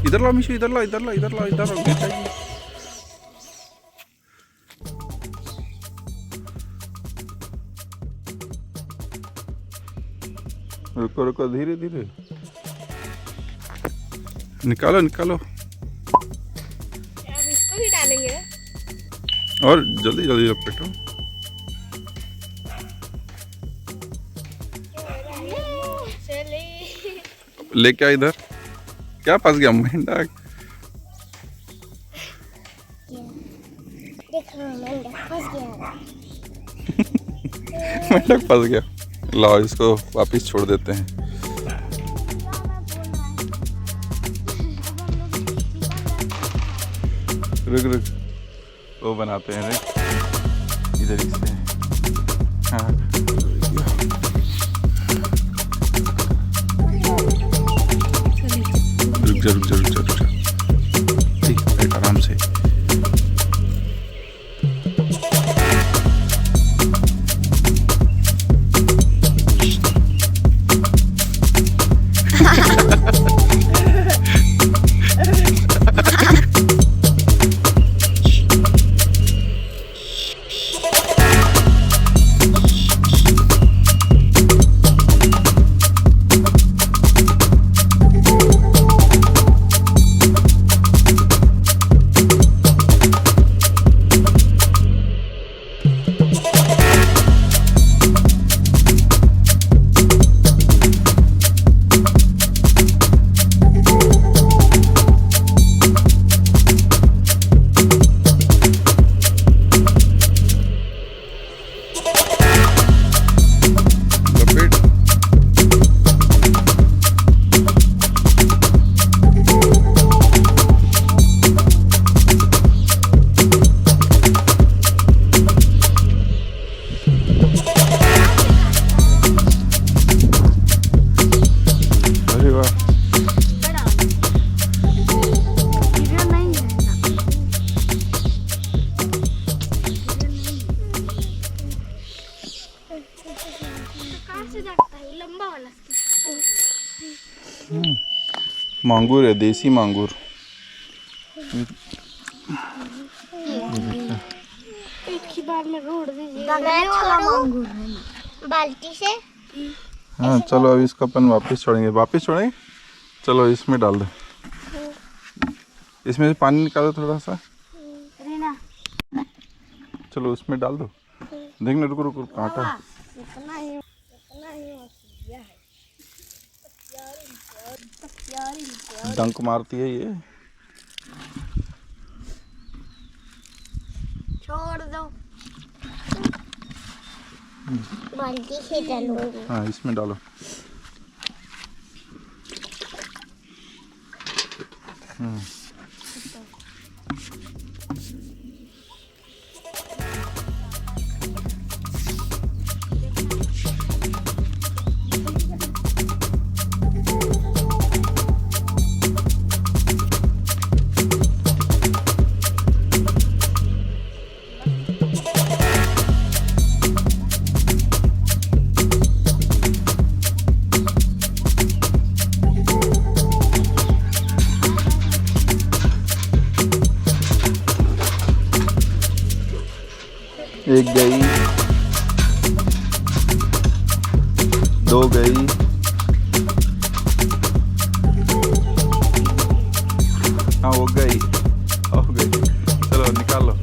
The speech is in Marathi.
इधर ला मिशु, इधर ला, इधर ला, इधर ला, इधर ला, चाहिए। रुको रुको, धीरे धीरे निकालो निकालो। अब इसको भी डालेंगे और जल्दी जल्दी लपेटो। ले क्या इधर क्या फंस गया मेंढक? देखो मेंढक फंस गया। मेंढक फंस गया। लाओ इसको वापस छोड़ देते हैं। रुक रुक, वो बनाते हैं इधर ही से। हाँ रुक जा रुक जा रुक जा रुक जा, बैठ आराम से। से जाता है लंबा वाला। मांगूर है, देसी मांगूर। एक ही बार में रोड दीजिए बाल्टी से। हाँ चलो अब इसको अपन वापस छोड़ेंगे। चलो इसमें डाल दो, इसमें से पानी निकालो थोड़ा सा। चलो उसमें डाल दो। देखना, रुको कांटा डंक मारती है ये। छोड़ दो, बाल्टी से डालूंगी। हाँ इसमें डालो। एक गई, दो गई, हाँ वो गई, हो गई। चलो निकाल लो।